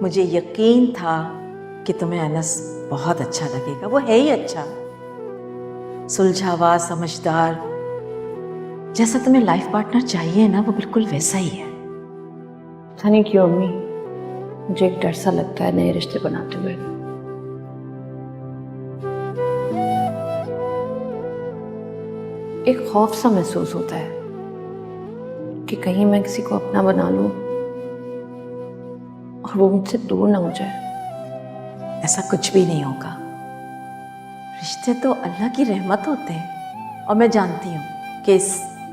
मुझे यकीन था कि तुम्हें अनस बहुत अच्छा लगेगा। वो है ही अच्छा, सुलझावा, समझदार, जैसा तुम्हें लाइफ पार्टनर चाहिए ना, वो बिल्कुल वैसा ही है। पता नहीं क्यों अम्मी, मुझे एक डर सा लगता है नए रिश्ते बनाते हुए। एक खौफ सा महसूस होता है कि कहीं मैं किसी को अपना बना लूं और वो मुझसे दूर ना हो जाए। ऐसा कुछ भी नहीं होगा। रिश्ते तो अल्लाह की रहमत होते हैं, और मैं जानती हूँ कि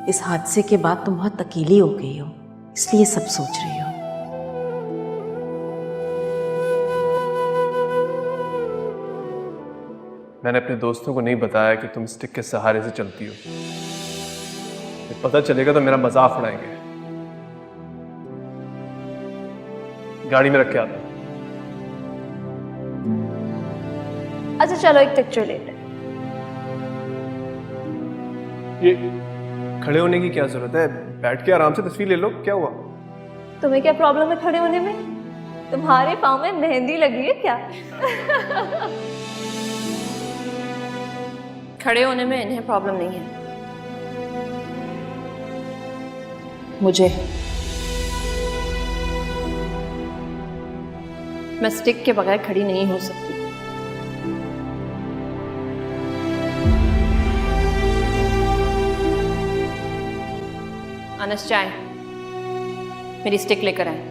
इस हादसे के बाद तुम बहुत अकेली हो गई हो, इसलिए सब सोच रही हो। मैंने अपने दोस्तों को नहीं बताया कि तुम स्टिक के सहारे से चलती हो। जब पता चलेगा तो मेरा मजाक उड़ाएंगे। गाड़ी में रख के आता हूं। अच्छा चलो एक पिक्चर लेते हैं। ये खड़े होने की क्या जरूरत है? बैठ के आराम से तस्वीर ले लो। क्या हुआ? तुम्हें क्या प्रॉब्लम है खड़े होने में? तुम्हारे पाँव में मेहंदी लगी है क्या? खड़े होने में इन्हें प्रॉब्लम नहीं है, मुझे। मैं स्टिक के बगैर खड़ी नहीं हो सकती। अनस चाय, मेरी स्टिक लेकर आए।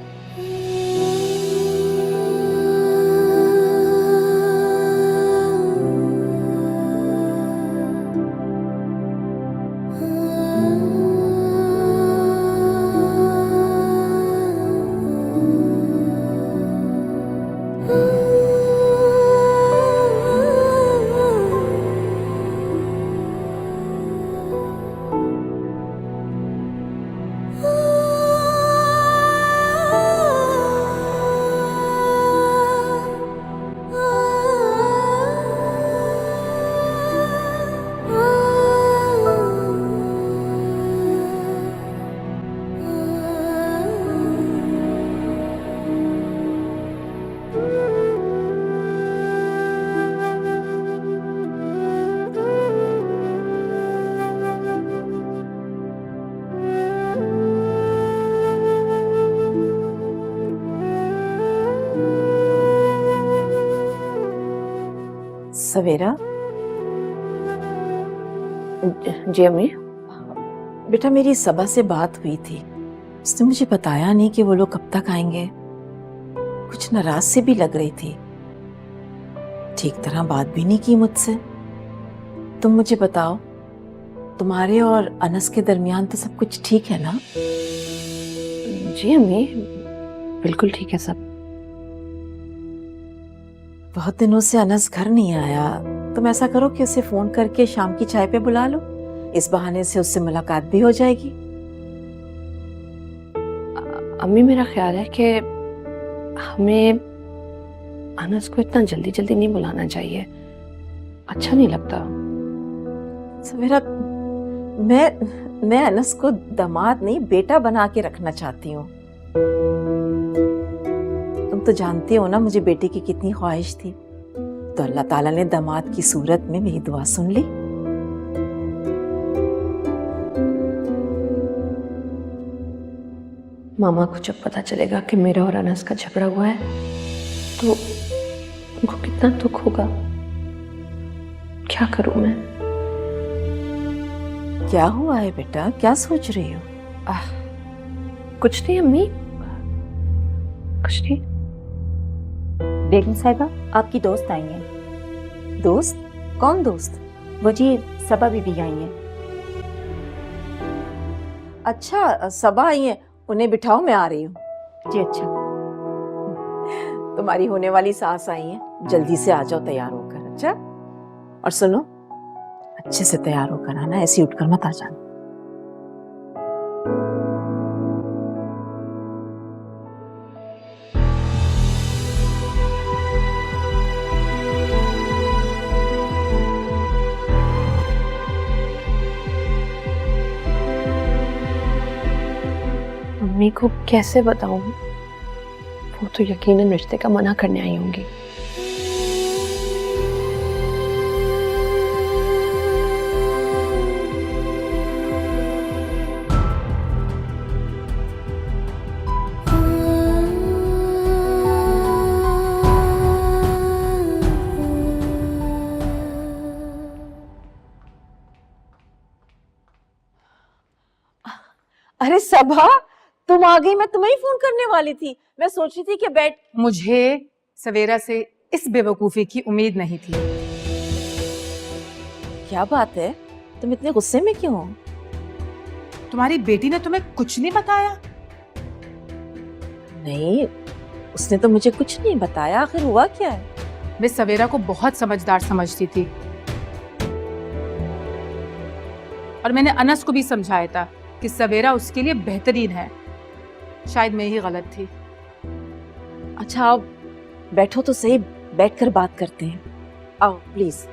सवेरा, जी अम्मी। बेटा मेरी सबा से बात हुई थी, उसने मुझे बताया नहीं कि वो लोग कब तक आएंगे। कुछ नाराज से भी लग रही थी, ठीक तरह बात भी नहीं की मुझसे। तुम मुझे बताओ, तुम्हारे और अनस के दरमियान तो सब कुछ ठीक है ना? जी अम्मी, बिल्कुल ठीक है सब। बहुत दिनों से अनस घर नहीं आया। तुम ऐसा करो कि उसे फोन करके शाम की चाय पे बुला लो, इस बहाने से उससे मुलाकात भी हो जाएगी। अम्मी मेरा ख्याल है कि हमें अनस को इतना जल्दी जल्दी नहीं बुलाना चाहिए, अच्छा नहीं लगता। सवेरा, मैं अनस को दामाद नहीं बेटा बना के रखना चाहती हूँ। तुम तो जानते हो ना मुझे बेटे की कितनी ख्वाहिश थी, तो अल्लाह ताला ने दामाद की सूरत में मेरी दुआ सुन ली। मामा को जब पता चलेगा कि मेरा और अनस का झगड़ा हुआ है तो उनको कितना दुख होगा। क्या करूं मैं? क्या हुआ है बेटा, क्या सोच रही हो? कुछ नहीं अम्मी, कुछ नहीं। बेगम साहिबा, आपकी दोस्त आई हैं। दोस्त? कौन दोस्त? वो जी सबा बीबी आई हैं। अच्छा, सबा आई है, उन्हें बिठाओ, मैं आ रही हूँ। जी अच्छा। तुम्हारी होने वाली सास आई है, जल्दी से आ जाओ तैयार होकर। अच्छा, और सुनो, अच्छे से तैयार होकर आना, ऐसे उठकर मत आ जाना। मम्मी को कैसे बताऊं? वो तो यकीनन रिश्ते का मना करने आई होंगी। अरे सबा, तुम आ गई। मैं तुम्हें ही फोन करने वाली थी। मैं सोच रही थी कि बैठ। मुझे सवेरा से इस बेवकूफी की उम्मीद नहीं थी। क्या बात है, तुम इतने गुस्से में क्यों हो? तुम्हारी बेटी ने तुम्हें कुछ नहीं बताया? नहीं, उसने तो मुझे कुछ नहीं बताया। आखिर हुआ क्या है? मैं सवेरा को बहुत समझदार समझती थी और मैंने अनस को भी समझाया था कि सवेरा उसके लिए बेहतरीन है। शायद मैं ही गलत थी। अच्छा आओ, बैठो तो सही, बैठकर बात करते हैं। आओ प्लीज।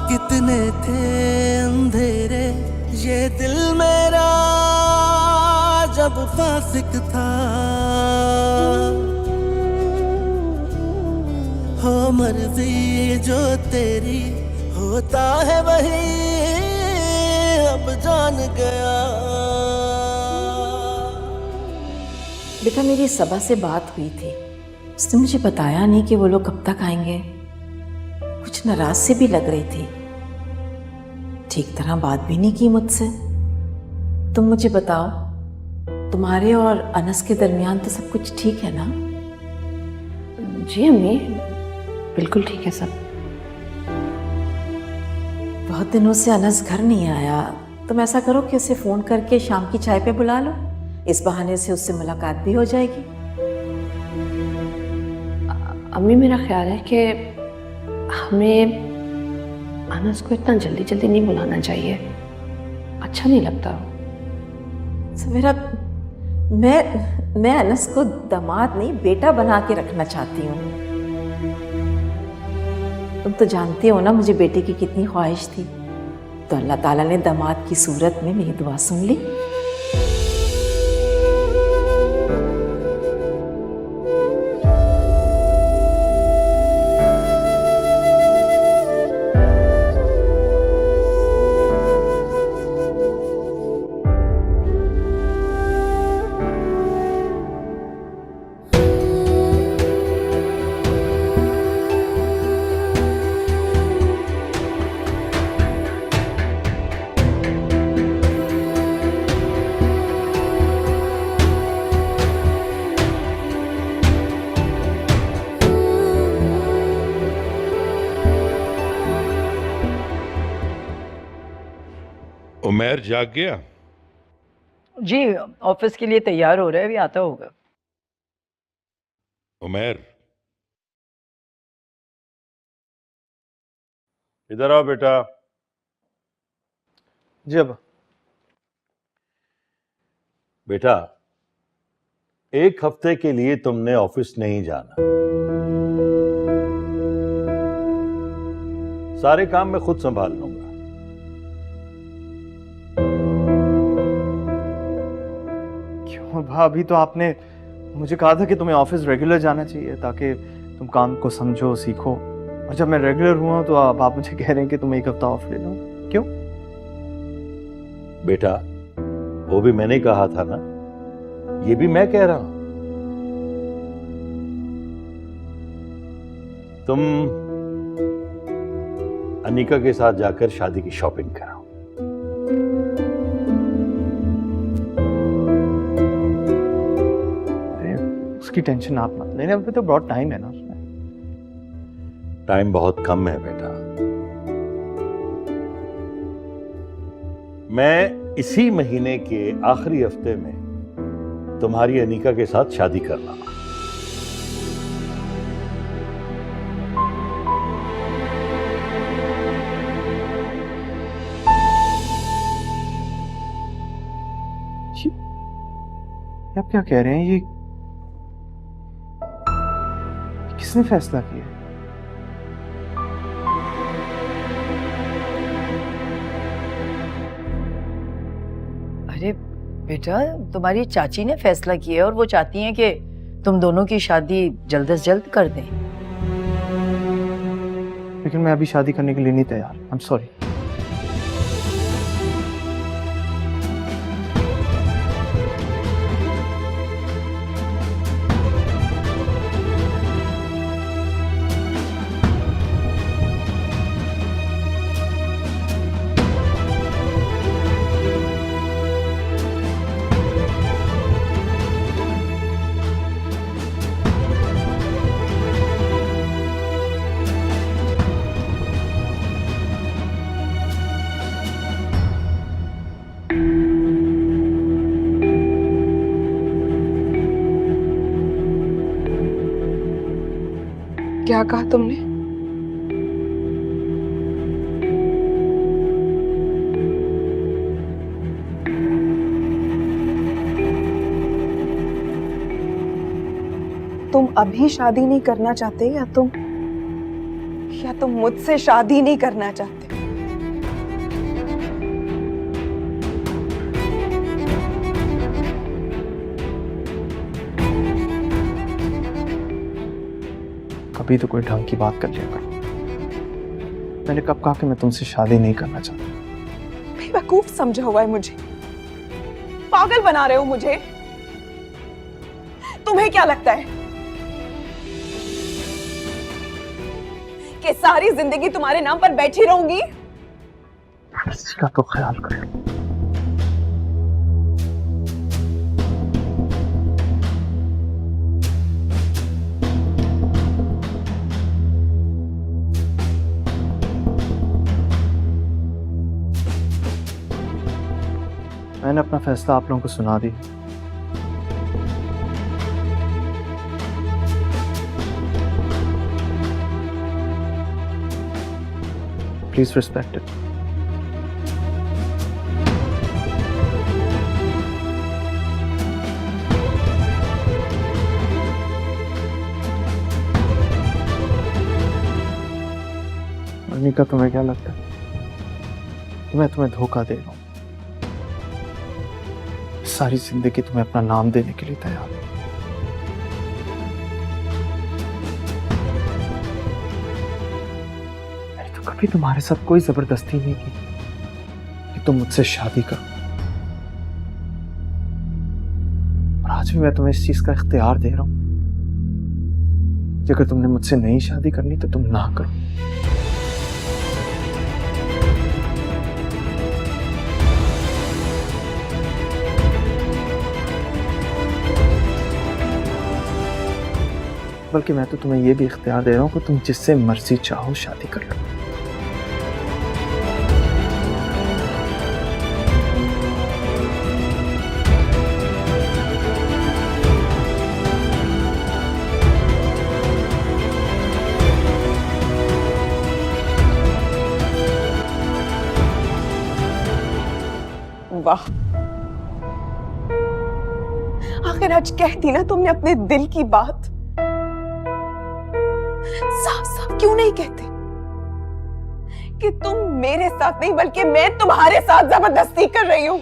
कितने थे अंधेरे ये दिल मेरा जब फासिक था, हो मर्जी जो तेरी होता है वही अब जान गया। बेटा मेरी सबा से बात हुई थी। उसने मुझे बताया नहीं कि वो लोग कब तक आएंगे। कुछ नाराज से भी लग रही थी। ठीक तरह बात भी नहीं की मुझसे। तुम मुझे बताओ, तुम्हारे और अनस के दरमियान तो सब कुछ ठीक है ना? जी अम्मी, बिल्कुल ठीक है सब। बहुत दिनों से अनस घर नहीं आया। तुम ऐसा करो कि उसे फोन करके शाम की चाय पे बुला लो। इस बहाने से उससे मुलाकात भी हो जाएगी। अम्मी मेरा ख्याल है कि हमें अनस को इतना जल्दी जल्दी नहीं बुलाना चाहिए, अच्छा नहीं लगता। सवेरा, मैं अनस को दामाद नहीं बेटा बना के रखना चाहती हूँ। तुम तो जानते हो ना मुझे बेटे की कितनी ख्वाहिश थी। तो अल्लाह ताला ने दामाद की सूरत में मेरी दुआ सुन ली। उमैर जाग गया? जी ऑफिस के लिए तैयार हो रहा है, अभी आता होगा। उमैर इधर आओ बेटा। जी अब बेटा, एक हफ्ते के लिए तुमने ऑफिस नहीं जाना। सारे काम मैं खुद संभाल लूंगा। क्यों भा, अभी तो आपने मुझे कहा था कि तुम्हें ऑफिस रेगुलर जाना चाहिए ताकि तुम काम को समझो, सीखो। और जब मैं रेगुलर हुआ तो आप मुझे कह रहे हैं कि तुम एक हफ्ता ऑफ ले लो। क्यों? बेटा, वो भी मैंने कहा था ना, ये भी मैं कह रहा हूं। तुम अनिका के साथ जाकर शादी की शॉपिंग कराओ। उसकी टेंशन आप मत लेने, अभी तो बहुत टाइम है ना उसमें। टाइम बहुत कम है बेटा। मैं इसी महीने के आखिरी हफ्ते में तुम्हारी अनिका के साथ शादी कर रहा हूं। आप क्या कह रहे हैं? ये किसने फैसला किया? अरे बेटा, तुम्हारी चाची ने फैसला किया है और वो चाहती हैं कि तुम दोनों की शादी जल्द से जल्द कर दें। लेकिन मैं अभी शादी करने के लिए नहीं तैयार। I am sorry. क्या कहा तुमने? तुम अभी शादी नहीं करना चाहते या तुम मुझसे शादी नहीं करना चाहते? कभी तो कोई ढंग की बात कर लिया करो। मैंने कब कहा कि मैं तुमसे शादी नहीं करना चाहता? बेवकूफ समझा हुआ है मुझे, पागल बना रहे हो मुझे। तुम्हें क्या लगता है कि सारी जिंदगी तुम्हारे नाम पर बैठी रहूंगी? इसका तो ख्याल करो। मैंने अपना फैसला आप लोगों को सुना दिया। Please respect it. अनिका, तुम्हें क्या लगता है कि मैं तुम्हें धोखा दे रहा हूं? सारी जिंदगी तुम्हें अपना नाम देने के लिए तैयार हूं। मैंने तो कभी तुम्हारे साथ कोई जबरदस्ती नहीं की कि तुम मुझसे शादी करो, और आज भी मैं तुम्हें इस चीज का इख्तियार दे रहा हूं कि अगर तुमने मुझसे नहीं शादी करनी तो तुम ना करो। बल्कि मैं तो तुम्हें यह भी इख्तियार दे रहा हूं कि तुम जिससे मर्जी चाहो शादी कर लो। वाह, आखिर आज कह दी ना तुमने अपने दिल की बात। साफ साफ क्यों नहीं कहते कि तुम मेरे साथ नहीं बल्कि मैं तुम्हारे साथ जबरदस्ती कर रही हूं?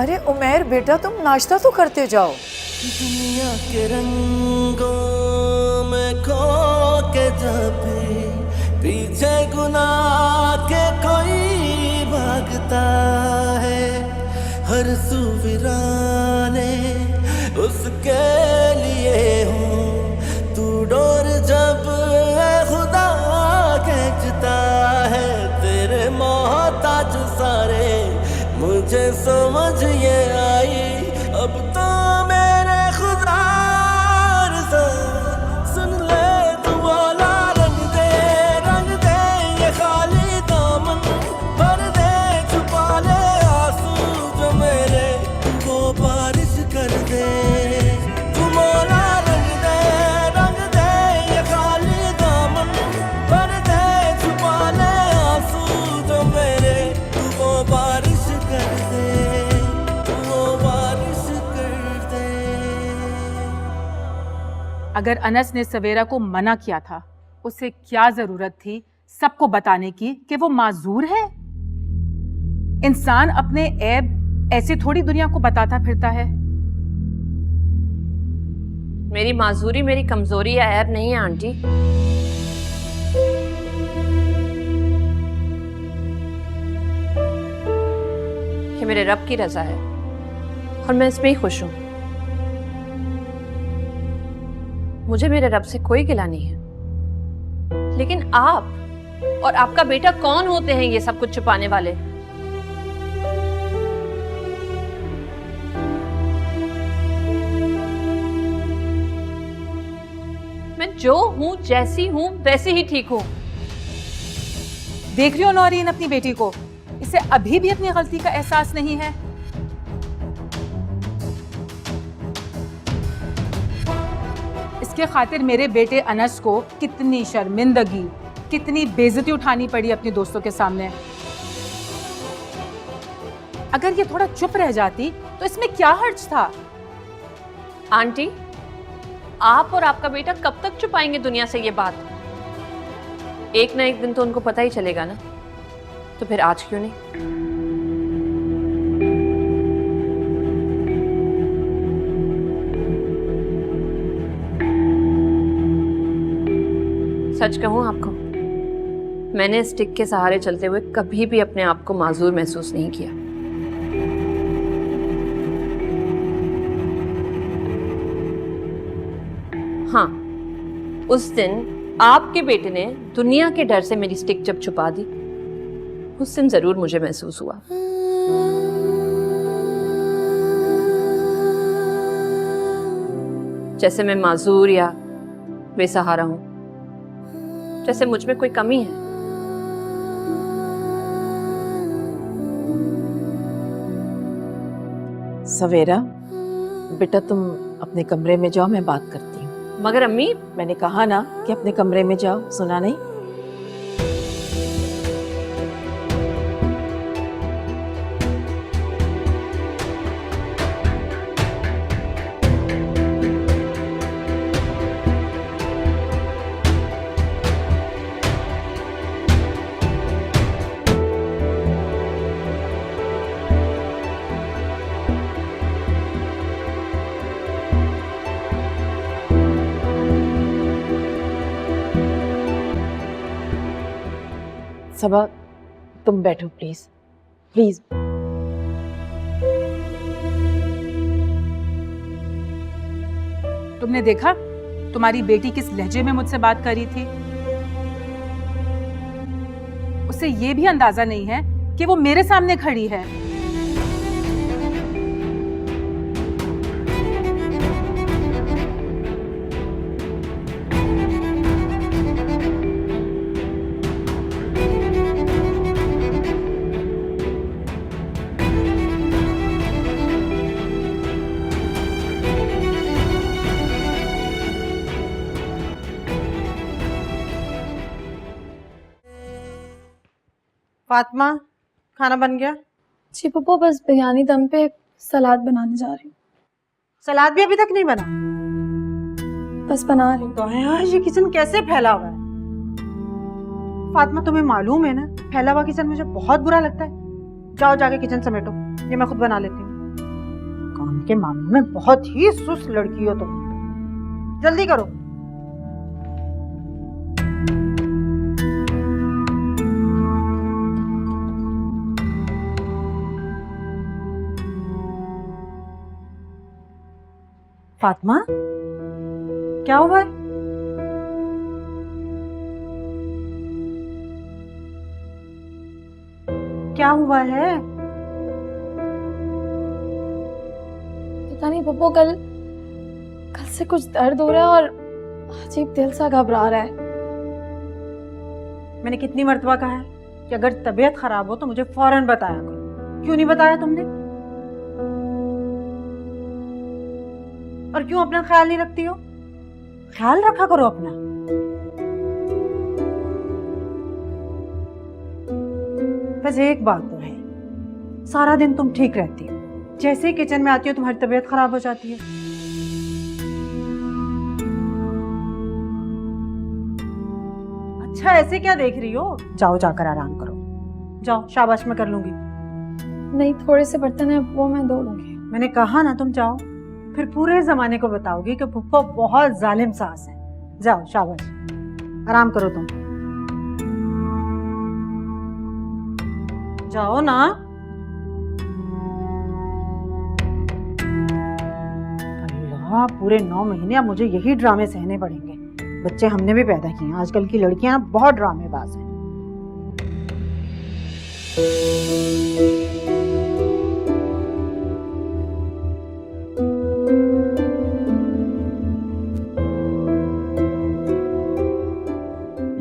अरे उमैर बेटा, तुम नाश्ता तो करते जाओ। दुनिया के रंगों में खो के जब पीछे गुनाह के कोई भागता है, हर सुविराने उसके लिए हूँ, तू डोर जब खुदा खींचता है, तेरे मोहताज सारे मुझे समझ ये आई अब तो मेरे खुदा रज़ा। सुन ले तू मौला रंग दे ये खाली दामन, भर दे छुपा ले आंसू जो मेरे, वो बारिश कर दे। तू मौला रंग दे ये खाली दामन, भर दे छुपा ले आंसू जो मेरे, तू वो बारिश कर दे, तू वो बारिश कर दे। अगर अनस ने सवेरा को मना किया था, उसे क्या जरूरत थी सबको बताने की कि वो माजूर है? इंसान अपने ऐब ऐसे थोड़ी दुनिया को बताता फिरता है। मेरी माजूरी मेरी कमजोरी या ऐब नहीं है आंटी। ये मेरे रब की रजा है और मैं इसमें ही खुश हूं। मुझे मेरे रब से कोई गिला नहीं है। लेकिन आप और आपका बेटा कौन होते हैं ये सब कुछ छुपाने वाले? मैं जो हूं, जैसी हूं, वैसे ही ठीक हूं। देख रही हो नौरीन अपनी बेटी को, इसे अभी भी अपनी गलती का एहसास नहीं है। इसके खातिर मेरे बेटे अनस को कितनी शर्मिंदगी, कितनी बेइज्जती उठानी पड़ी अपने दोस्तों के सामने। अगर ये थोड़ा चुप रह जाती तो इसमें क्या हर्ज था? आंटी, आप और आपका बेटा कब तक छुपाएंगे दुनिया से ये बात? एक ना एक दिन तो उनको पता ही चलेगा ना, तो फिर आज क्यों नहीं? सच कहूं आपको, मैंने स्टिक के सहारे चलते हुए कभी भी अपने आप को माजूर महसूस नहीं किया। हाँ, उस दिन आपके बेटे ने दुनिया के डर से मेरी स्टिक जब छुपा दी, उस दिन जरूर मुझे महसूस हुआ। जैसे मैं माजूर या बेसहारा हूं, जैसे मुझ में कोई कमी है। सवेरा, बेटा तुम अपने कमरे में जाओ, मैं बात करती हूँ। मगर अम्मी, मैंने कहा ना कि अपने कमरे में जाओ, सुना नहीं? सबा, तुम बैठो प्लीज, प्लीज। तुमने देखा तुम्हारी बेटी किस लहजे में मुझसे बात कर रही थी? उसे ये भी अंदाजा नहीं है कि वो मेरे सामने खड़ी है। फातिमा, खाना बन गया? जी पप्पा, बस बिरयानी दम पे सलाद बनाने जा रही हूँ। सलाद भी अभी तक नहीं बना? बस बना रही हूँ। तो यार ये किचन कैसे फैला हुआ है? फातिमा, तुम्हें मालूम है ना, फैला हुआ किचन मुझे बहुत बुरा लगता है। जाओ जाके किचन समेटो, ये मैं खुद बना लेती हूँ। काम के मामले में बहुत ही सुस्त लड़की हो तुम। जल्दी करो। फातिमा, क्या हुआ है? क्या हुआ है? पता नहीं पप्पू, कल से कुछ दर्द हो रहा है और अजीब दिल सा घबरा रहा है। मैंने कितनी मर्तबा कहा है कि अगर तबीयत खराब हो तो मुझे फौरन बताया करो। क्यों नहीं बताया तुमने? और क्यों अपना ख्याल नहीं रखती हो? ख्याल रखा करो अपना। बस एक बात तो है, सारा दिन तुम ठीक रहती हो, जैसे ही किचन में आती हो तुम्हारी तबीयत खराब हो जाती है। अच्छा ऐसे क्या देख रही हो? जाओ जाकर आराम करो। जाओ, शाबाश, मैं कर लूंगी। नहीं, थोड़े से बर्तन है वो मैं धो लूंगी। मैंने कहा ना तुम जाओ, फिर पूरे जमाने को बताओगी कि फुफ्फा बहुत जालिम सास है। जाओ, शाबाश, आराम करो तुम। जाओ ना। अल्लाह, पूरे 9 महीने अब मुझे यही ड्रामे सहने पड़ेंगे। बच्चे हमने भी पैदा किए हैं। आजकल की लड़कियां ना बहुत ड्रामेबाज हैं।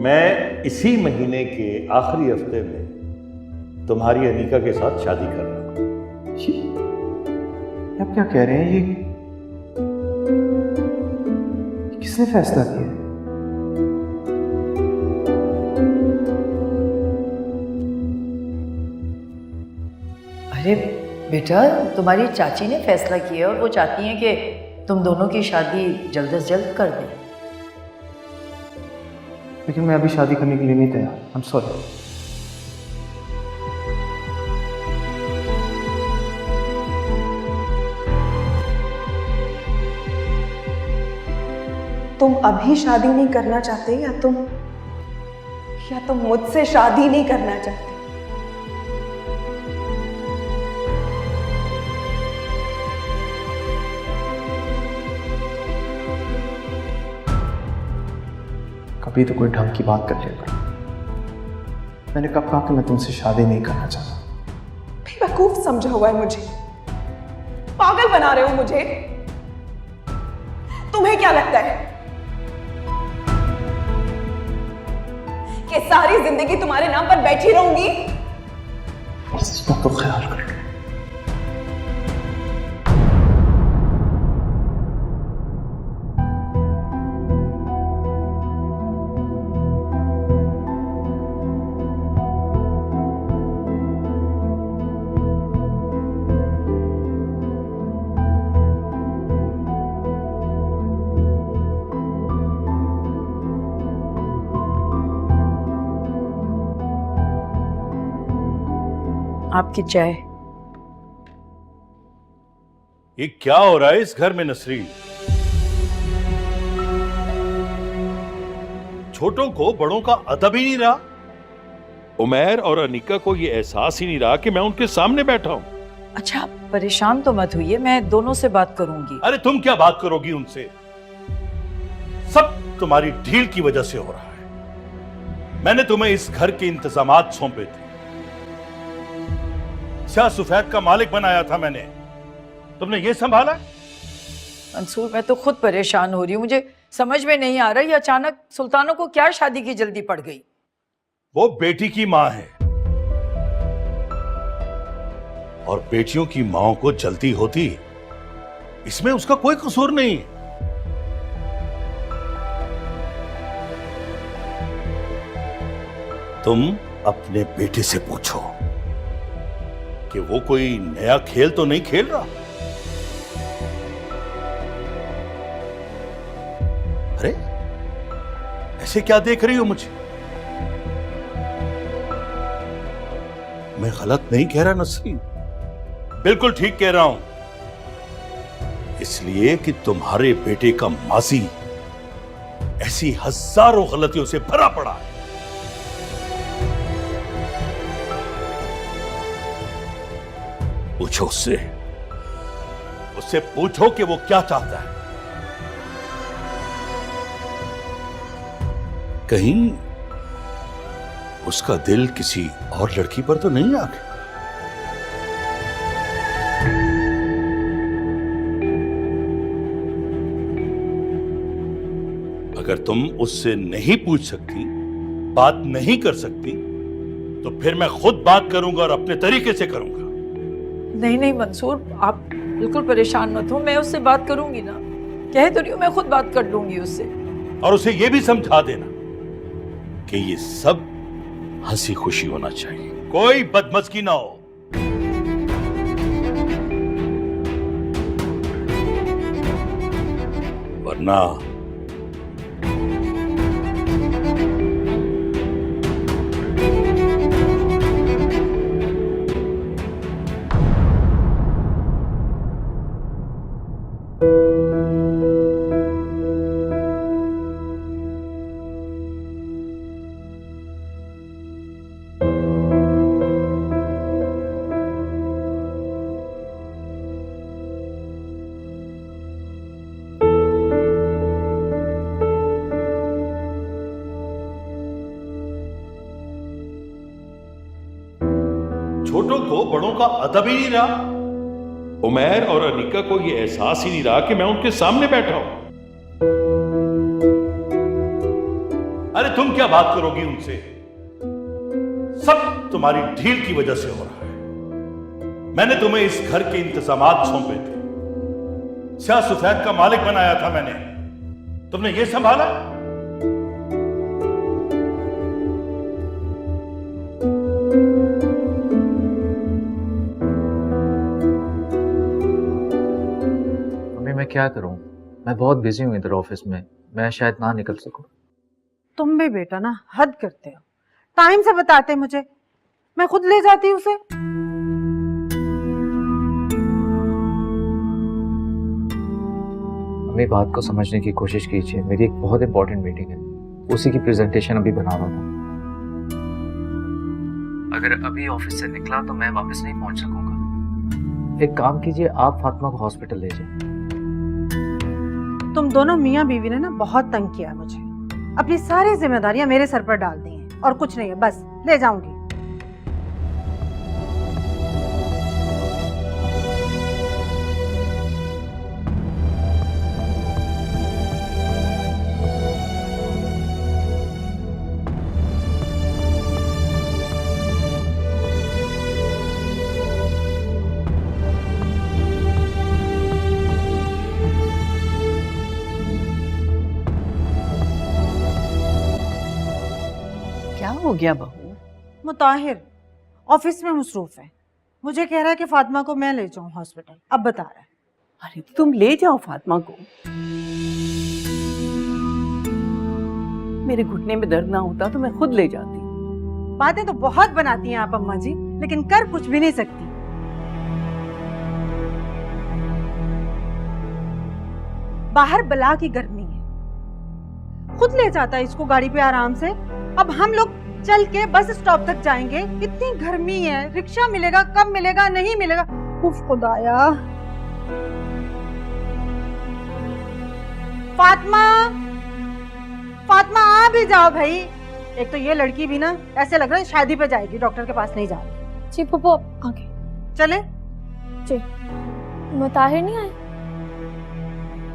मैं इसी महीने के आखिरी हफ्ते में तुम्हारी अनीका के साथ शादी कर रहा हूं। आप क्या कह रहे हैं? ये किसने फैसला किया? अरे बेटा, तुम्हारी चाची ने फैसला किया और वो चाहती हैं कि तुम दोनों की शादी जल्द से जल्द कर दें। लेकिन मैं अभी शादी करने के लिए नहीं तैयार। I am sorry. तुम अभी शादी नहीं करना चाहते या तुम मुझसे शादी नहीं करना चाहते? कभी तो कोई ढंग की बात कर लिया करो। मैंने कब कहा कि मैं तुमसे शादी नहीं करना चाहता? बेवकूफ समझा हुआ है मुझे, पागल बना रहे हो मुझे। तुम्हें क्या लगता है कि सारी जिंदगी तुम्हारे नाम पर बैठी रहूंगी? इसका तो ख्याल कर। आपकी चाय। ये क्या हो रहा है इस घर में नसरीन? छोटों को बड़ों का अदब ही नहीं रहा। उमैर और अनीका को ये एहसास ही नहीं रहा कि मैं उनके सामने बैठा हूं। अच्छा, परेशान तो मत होइए, मैं दोनों से बात करूंगी। अरे तुम क्या बात करोगी उनसे? सब तुम्हारी ढील की वजह से हो रहा है। मैंने तुम्हें इस घर के इंतजामात सौंपे थे, शाह सुफैद का मालिक बनाया था मैंने, तुमने ये संभाला? मंसूर, मैं तो खुद परेशान हो रही हूँ। मुझे समझ में नहीं आ रहा ये अचानक सुल्तानों को क्या शादी की जल्दी पड़ गई। वो बेटी की माँ है और बेटियों की माओं को जल्दी होती, इसमें उसका कोई कसूर नहीं। तुम अपने बेटे से पूछो कि वो कोई नया खेल तो नहीं खेल रहा। अरे ऐसे क्या देख रही हो मुझे? मैं गलत नहीं कह रहा नसरीन, बिल्कुल ठीक कह रहा हूं। इसलिए कि तुम्हारे बेटे का माजी ऐसी हजारों गलतियों से भरा पड़ा है। पूछो उससे पूछो कि वो क्या चाहता है। कहीं उसका दिल किसी और लड़की पर तो नहीं आ गया? अगर तुम उससे नहीं पूछ सकती, बात नहीं कर सकती, तो फिर मैं खुद बात करूंगा और अपने तरीके से करूंगा। नहीं नहीं मंसूर, आप बिल्कुल परेशान मत हो, मैं उससे बात करूंगी ना, कह तो रही हूँ मैं खुद बात कर लूंगी उससे। और उसे यह भी समझा देना कि ये सब हंसी खुशी होना चाहिए, कोई बदमज़गी ना हो। वरना छोटों को बड़ों का अदब ही नहीं रहा। उमैर और अनिका को यह एहसास ही नहीं रहा कि मैं उनके सामने बैठा हूं। अरे तुम क्या बात करोगी उनसे? सब तुम्हारी ढील की वजह से हो रहा है। मैंने तुम्हें इस घर के इंतजामात सौंपे थे, स्याह सफेद का मालिक बनाया था मैंने, तुमने ये संभाला? मैं क्या करूं? मैं बहुत बिजी हूं इधर ऑफिस में, मैं शायद ना निकल सकूं। तुम भी बेटा ना हद करते हो, टाइम से बताते मुझे, मैं खुद ले जाती उसे। मेरी बात को समझने की कोशिश कीजिए, मेरी एक बहुत इंपॉर्टेंट मीटिंग है, उसी की प्रेजेंटेशन अभी बना रहा था। अगर अभी ऑफिस से निकला तो मैं वापस नहीं पहुंच सकूंगा। एक काम कीजिए, आप फातिमा को हॉस्पिटल ले जाइए। तुम दोनों मियाँ बीवी ने ना बहुत तंग किया मुझे, अपनी सारी जिम्मेदारियां मेरे सर पर डाल दी हैं और कुछ नहीं है, बस ले जाऊंगी। क्या हो गया बहू? मुताहिर ऑफिस में मसरूफ है, मुझे कह रहा है कि फातिमा को मैं ले जाऊं हॉस्पिटल, अब बता रहा है। अरे तुम ले जाओ फातिमा को, मेरे घुटने में दर्द ना होता तो मैं खुद ले जाती। बातें तो बहुत बनाती हैं आप अम्मा जी, लेकिन कर कुछ भी नहीं सकती। बाहर बला की गर्मी है, खुद ले जाता है इसको गाड़ी पे आराम से। अब हम लोग चल के बस स्टॉप तक जाएंगे, इतनी गर्मी है, रिक्शा मिलेगा कब मिलेगा, नहीं मिलेगा, उफ खुदाया। फातिमा, फातिमा आ भी जाओ भाई। एक तो ये लड़की भी ना ऐसे लग रहा है शादी पे जाएगी, डॉक्टर के पास नहीं जा रही। जी पप्पू आगे चले। जी मुताहिर नहीं आए?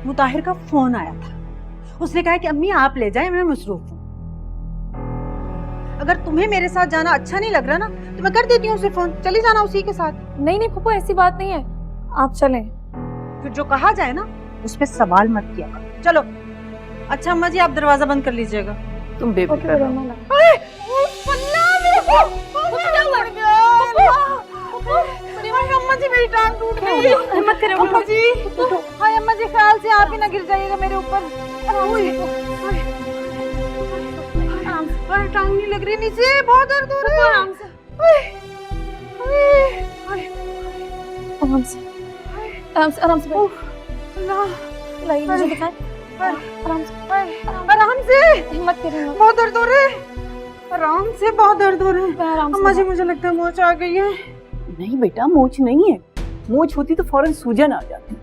मुताहिर का फोन आया था, उसने कहा कि अम्मी आप ले जाएं, मैं मसरूफ हूँ। अगर तुम्हें मेरे साथ जाना अच्छा नहीं लग रहा ना तो मैं कर देती हूँ उसे फोन, चली जाना उसी के साथ। नहीं नहीं पप्पू ऐसी बात नहीं है, आप चलें। फिर जो कहा जाए ना उस पे सवाल मत किया करो। चलो। अच्छा अम्मा जी आप दरवाजा बंद कर लीजिएगा। तुम बेफिक्र रहो। अम्मा जी मेरी टांग टूट गई। हिम्मत करो अम्मा जी, हाय अम्मा जी, ख्याल से आप ही ना गिर जाइएगा मेरे ऊपर। टांग नहीं लग रही नीचे, बहुत दर्द हो रहा है। आराम से आराम से आराम से आराम से लाइए मुझे दिखाएं। आराम से हिम्मत करिए, बहुत दर्द हो रहा है। आराम से, बहुत दर्द हो रहा है। आराम से। अम्मा जी मुझे लगता है मोच आ गई है। नहीं बेटा मोच नहीं है, मोच होती तो फौरन सूजन आ जाती।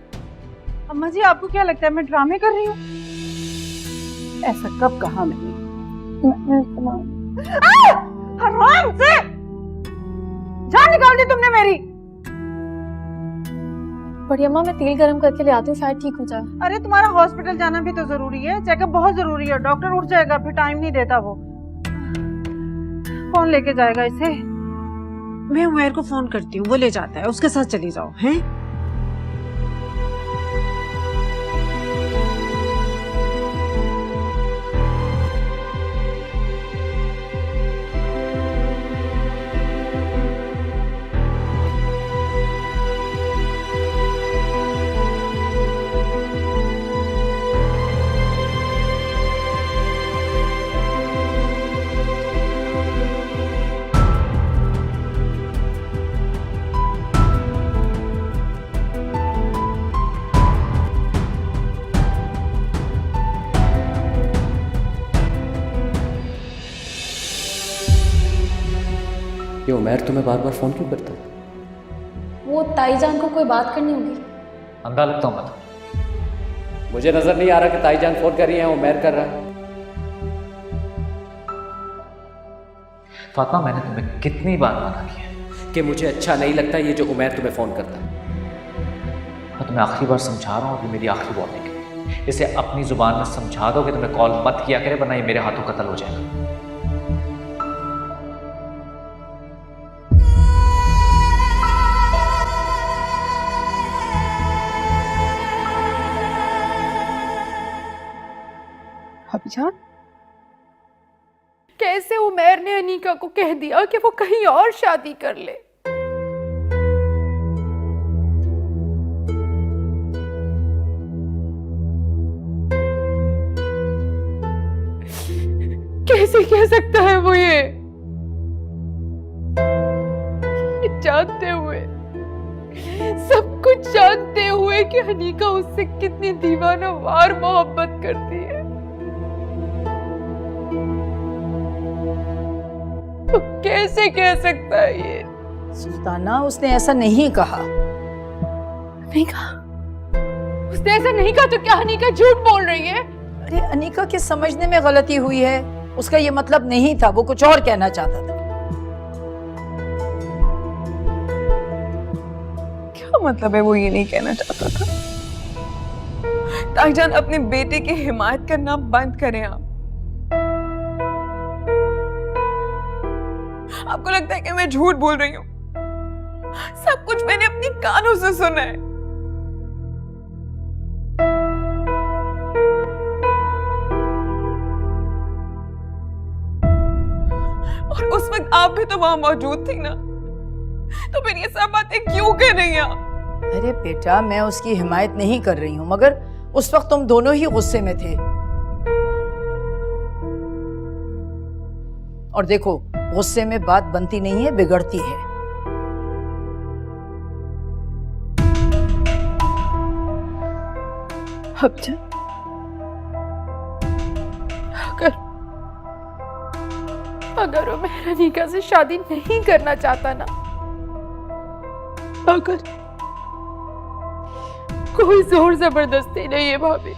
अम्मा जी आपको क्या लगता है मैं ड्रामे कर रही हूँ? ऐसा कब कहा मैंने? हराम से जान निकाल दी तुमने मेरी। बड़ी अम्मा मैं तेल गरम करके ले आती हूँ, शायद ठीक हो जाए। अरे तुम्हारा हॉस्पिटल जाना भी तो जरूरी है, चेकअप बहुत जरूरी है, डॉक्टर उठ जाएगा फिर टाइम नहीं देता वो। कौन लेके जाएगा इसे? मैं उमैर को फोन करती हूँ, वो ले जाता है, उसके साथ चली जाओ। हैं? ये उमैर तुम्हें बार बार फोन क्यों करता है? वो ताईजान को कोई बात करनी होगी। अंधा लगता हूँ मैं तो। मुझे नजर नहीं आ रहा कि ताईजान फोन कर रही है, उमैर कर रहा है। फातिमा, मैंने तुम्हें कितनी बार मना किया कि मुझे अच्छा नहीं लगता ये जो उमैर तुम्हें फोन करता है। मैं तुम्हें आखिरी बार समझा रहा हूँ, ये मेरी आखिरी वार्निंग है। इसे अपनी जुबान में समझा दो कि तुम्हें कॉल मत किया करे, वरना ये मेरे हाथों कत्ल हो जाएगा। अभिजान, कैसे उमैर ने अनीका को कह दिया कि वो कहीं और शादी कर ले? कैसे कह सकता है वो ये जानते हुए, सब कुछ जानते हुए कि अनीका उससे कितनी दीवानावार मोहब्बत करती है? तो कैसे कह सकता है ये? सुल्ताना, उसने ऐसा नहीं कहा। नहीं कहा? उसने ऐसा नहीं कहा तो क्या अनीका झूठ बोल रही है? अरे अनीका के समझने में गलती हुई है, उसका ये मतलब नहीं था, वो कुछ और कहना चाहता था। क्या मतलब है वो ये नहीं कहना चाहता था? ताईजान, अपने बेटे की हिमायत करना बंद करें आप। आपको लगता है कि मैं झूठ बोल रही हूँ? सब कुछ मैंने अपनी कानों से सुना है। और उस वक्त आप भी तो वहां मौजूद थी ना, तो फिर ये सब बातें क्यों कर रही हैं आप? अरे बेटा, मैं उसकी हिमायत नहीं कर रही हूँ, मगर उस वक्त तुम दोनों ही गुस्से में थे। और देखो, गुस्से में बात बनती नहीं है, बिगड़ती है। अगर वो मेरा अनीका से शादी नहीं करना चाहता ना, अगर कोई जोर जबरदस्ती नहीं है भाभी,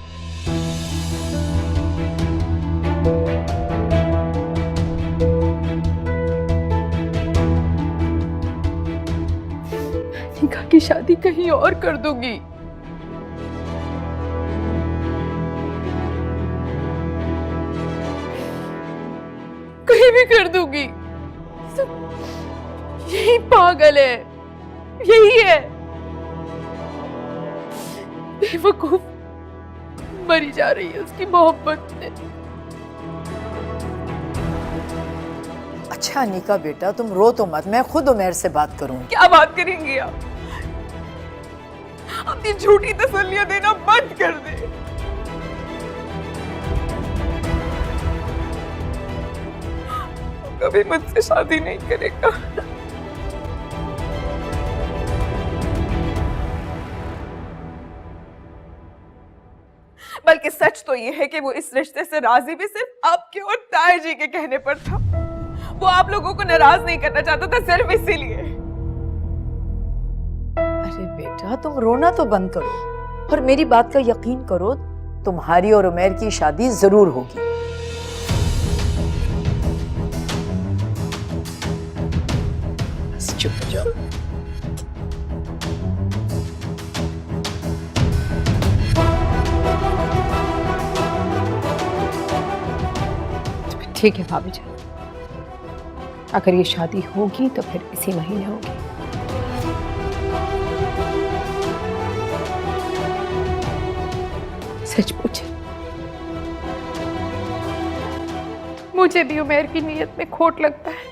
अनीका की शादी कहीं और कर दूंगी। कहीं भी कर दूंगी। यही पागल है, यही है बेवकूफ, मरी जा रही है उसकी मोहब्बत में। अच्छा अनीका बेटा, तुम रो तो मत, मैं खुद उमैर से बात करूंगी। क्या बात करेंगी आप? अपनी झूठी तसल्लियां देना बंद कर दे। कभी मुझसे शादी नहीं करेगा। बल्कि सच तो ये है कि वो इस रिश्ते से राजी भी सिर्फ आपके और ताया जी के कहने पर था। वो आप लोगों को नाराज नहीं करना चाहता था, सिर्फ इसीलिए। अरे बेटा, तुम रोना तो बंद करो और मेरी बात का यकीन करो, तुम्हारी और उमैर की शादी जरूर होगी। बस चुप हो जाओ। ठीक है भाभी जान, अगर ये शादी होगी तो फिर इसी महीने होगी। सच पूछे, मुझे भी उमैर की नीयत में खोट लगता है।